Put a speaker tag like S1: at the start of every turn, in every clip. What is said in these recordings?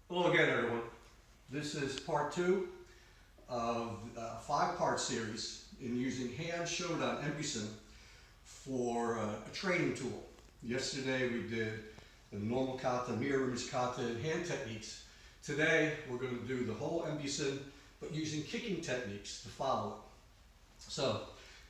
S1: Hello again, everyone. This is part two of a five-part series in using Heia Embusen for a training tool. Yesterday we did the normal kata, mirror image kata, and hand techniques. Today we're going to do the whole Embusen, but using kicking techniques to follow it. So,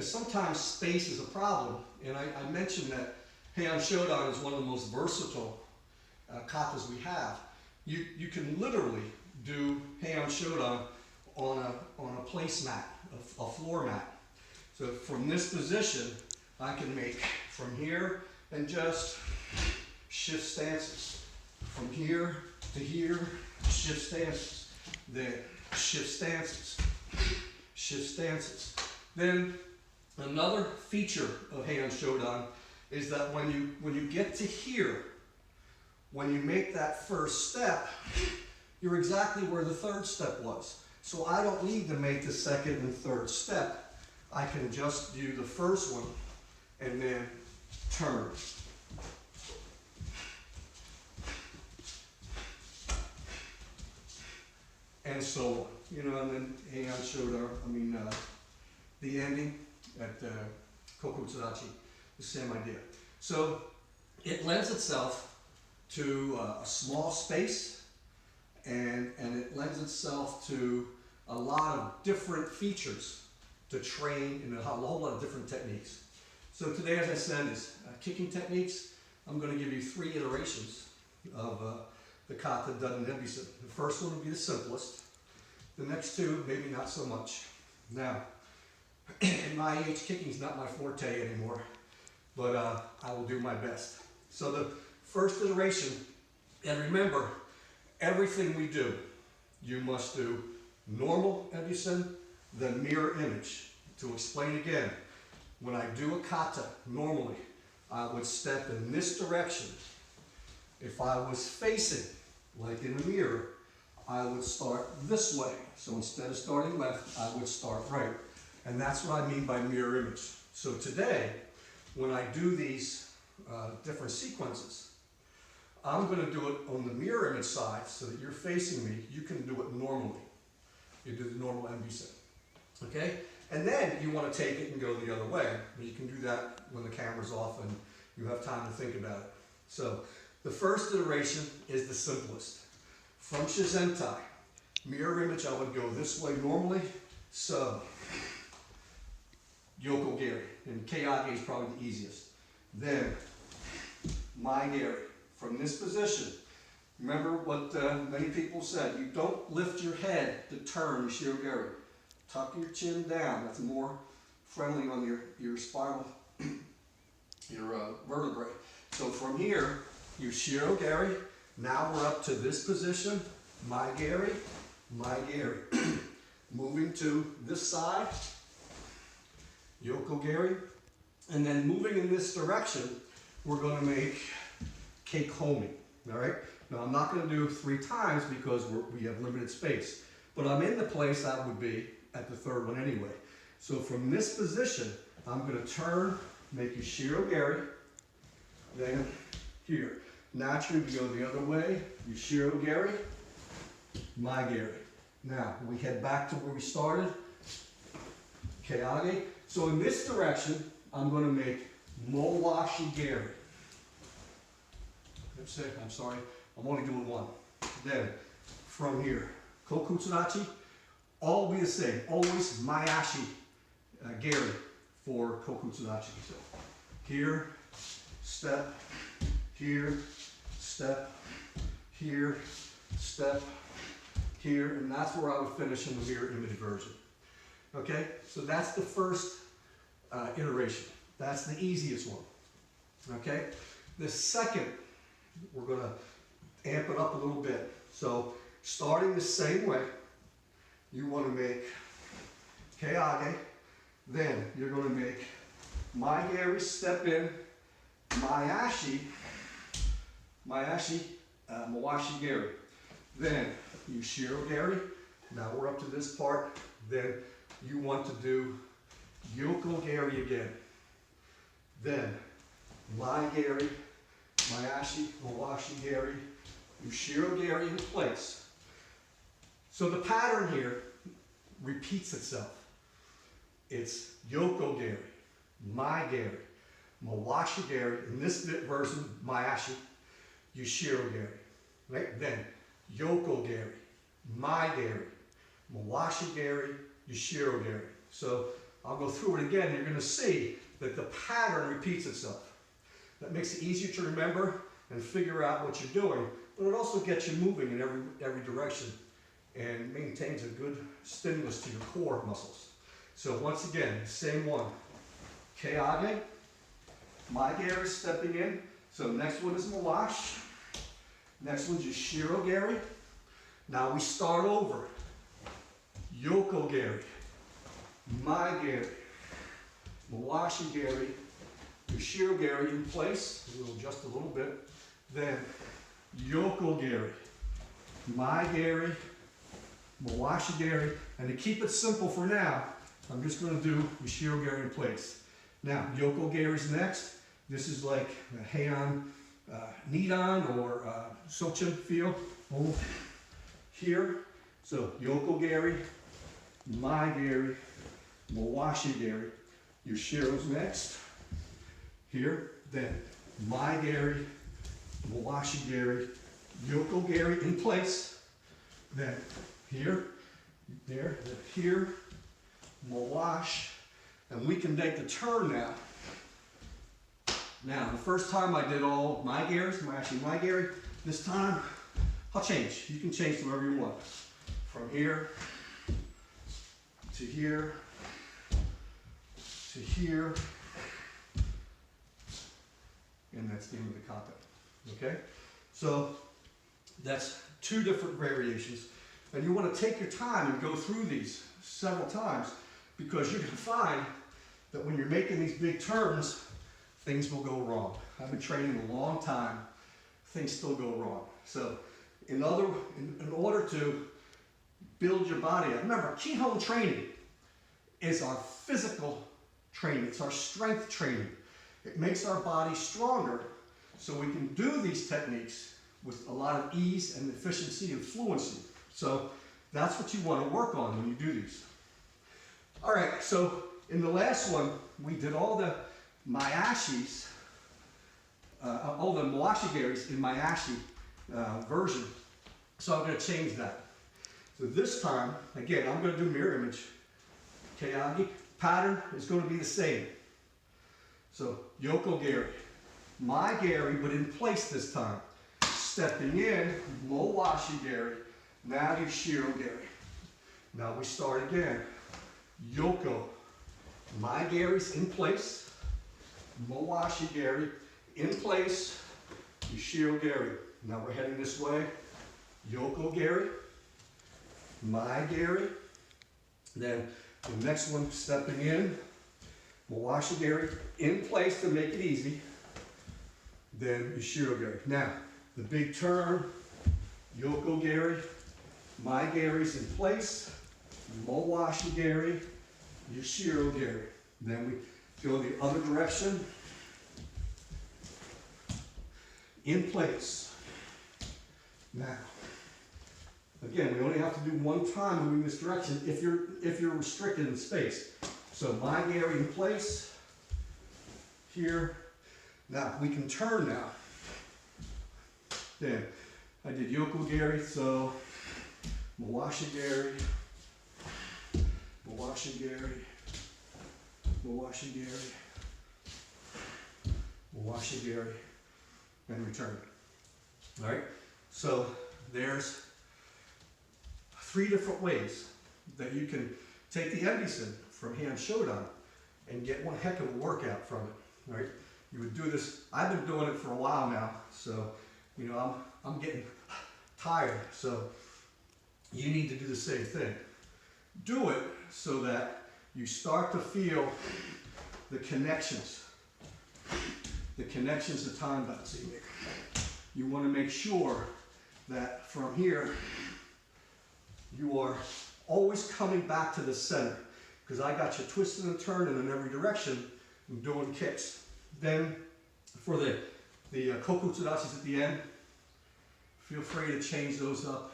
S1: sometimes space is a problem, and I mentioned that Heia is one of the most versatile katas we have. You can literally do Heia on a placemat, a floor mat. So from this position, I can make from here and just shift stances. From here to here, shift stances. Then shift stances, shift stances. Then another feature of Heia is that when you get to here, when you make that first step, you're exactly where the third step was. So I don't need to make the second and third step. I can just do the first one and then turn. And so on. And then Heian the ending at Kokutsudachi, the same idea. So it lends itself to a small space, and it lends itself to a lot of different features to train in a whole lot of different techniques. So today, as I said, is kicking techniques. I'm going to give you 3 iterations of the kata done in Embusen. The first one will be the simplest. The next 2, maybe not so much. Now, in my age, kicking is not my forte anymore, but I will do my best. So the first iteration, and remember, everything we do, you must do normal Embusen, then mirror image. To explain again, when I do a kata, normally, I would step in this direction. If I was facing, like in a mirror, I would start this way. So instead of starting left, I would start right. And that's what I mean by mirror image. So today, when I do these different sequences, I'm going to do it on the mirror image side so that you're facing me. You can do it normally. You do the normal Embusen. Okay? And then you want to take it and go the other way. You can do that when the camera's off and you have time to think about it. So the first iteration is the simplest. From Shizentai, mirror image, I would go this way normally. So, Yoko Geri. And Keiage is probably the easiest. Then, Mai Geri. From this position, remember what many people said, you don't lift your head to turn Shirogari. Tuck your chin down. That's more friendly on your spinal, your vertebrae. So from here, you Shirogari. Now we're up to this position, Mai Geri, Mai Geri. Moving to this side, Yoko Geri. And then moving in this direction, we're going to make cake homing, all right? Now I'm not going to do 3 times because we have limited space, but I'm in the place I would be at the third one anyway. So from this position, I'm going to turn, make you Shirogari, then here. Naturally, we go the other way, you Shirogari, Mai Geri. Now, we head back to where we started, Keiage. So in this direction, I'm going to make Mowashi Geri. I'm sorry, I'm only doing 1. Then, from here, Kokutsudachi, all be the same. Always Maiashi Geri for Kokutsudachi. So, here, step, here, step, here, step, here, and that's where I would finish in the mirror image version. Okay, so that's the first iteration. That's the easiest one. Okay, the second, we're going to amp it up a little bit. So starting the same way, you want to make Keiage, then you're going to make Mai Geri, step in, Mawashi Geri. Then you Shirogari. Now we're up to this part. Then you want to do Yoko Geri again. Then Mai Geri, Mawashi Geri, Yushiro Gary in place. So the pattern here repeats itself. It's Yoko Gary, Mai Gary, Mawashi Gary, in this version, Mayashi, Yushiro Gary. Right? Then Yoko Gary, Mai Gary, Mawashi Gary, Yushiro Gary. So I'll go through it again. You're going to see that the pattern repeats itself. That makes it easier to remember and figure out what you're doing, but it also gets you moving in every direction and maintains a good stimulus to your core muscles. So once again, same one. Keage, Mai Gary stepping in. So next one is Mawashi. Next one's Yushiro Gary. Now we start over. Yoko Gary, Mai Gary, Mawashi Gary, Yushiro Gary in place. We'll adjust a little bit. Then Yoko Gary, Mai Gary, Mawashi Gary. And to keep it simple for now, I'm just going to do Yushiro Gary in place. Now, Yoko Gary's next. This is like a Heian Nidan or Sochin feel. Over here. So Yoko Gary, Mai Gary, Mawashi Gary. Yushiro's next. Here. Then Mai Gary, Mawashi Gary, Yoko Gary in place. Then here, there, then here, Mawash. And we can make the turn now. Now, the first time I did all Mai Garys, actually Mai Gary. This time, I'll change. You can change to wherever you want. From here, to here, to here, and that's the end of the kata. Okay? So, that's two different variations. And you want to take your time and go through these several times because you're going to find that when you're making these big turns, things will go wrong. I've been training a long time. Things still go wrong. So in order to build your body up, remember, Kihon training is our physical training. It's our strength training. It makes our body stronger so we can do these techniques with a lot of ease and efficiency and fluency. So that's what you want to work on when you do these. All right, so in the last one, we did all the Mayashis, all the Mawashi Garys in Mayashi version. So I'm going to change that. So this time, again, I'm going to do mirror image. Keage. Pattern is going to be the same. So Yoko Gary, Mai Gary, but in place this time. Stepping in, Mawashi Gary. Now Yushiro Gary. Now we start again. Yoko, Mai Gary's in place. Mawashi Gary in place. Yushiro Gary. Now we're heading this way. Yoko Gary, Mai Gary. Then the next one stepping in. Mawashi Gary in place to make it easy. Then Yushiro Gary. Now the big turn. Yoko Gary, Mai Gary's in place. Mawashi Gary, Yushiro Gary. Then we go the other direction. In place. Now, again, we only have to do one time moving this direction if you're restricted in space. So Mai Gary in place. Here. Now we can turn now. Then I did Yoko Gary, so Mawashi Gary, Mawashi Gary, Mawashi Gary, Mawashi Gary, and return. All right, so there's 3 different ways that you can take the Embusen from Heian Shodan and get one heck of a workout from it. All right, you would do this. I've been doing it for a while now, so you know I'm getting tired. So you need to do the same thing. Do it so that you start to feel the connections. The connections to time balancing. You want to make sure that from here you are always coming back to the center, because I got you twisted and turning in every direction and doing kicks. Then for the koku tsurachis at the end, feel free to change those up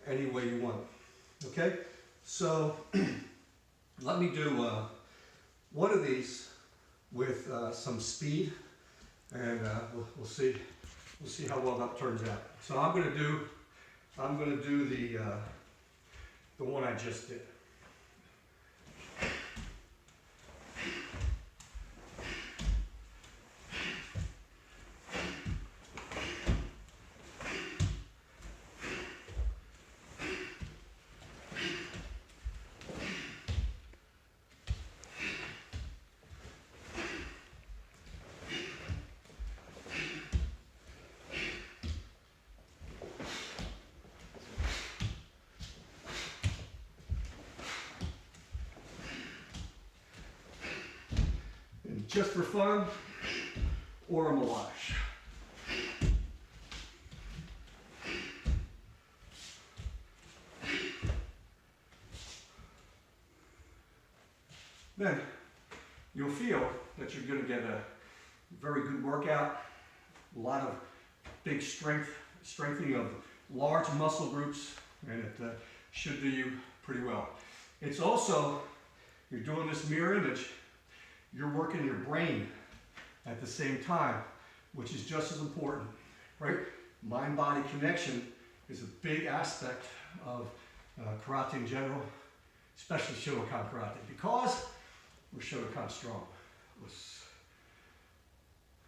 S1: any way you want. Okay, so let me do one of these with some speed, and we'll see how well that turns out. So I'm going to do the one I just did. Just for fun, or a melange. Then you'll feel that you're going to get a very good workout, a lot of big strengthening of large muscle groups, and it should do you pretty well. It's also, you're doing this mirror image, you're working your brain at the same time, which is just as important, right? Mind-body connection is a big aspect of karate in general, especially Shotokan karate, because we're Shotokan strong.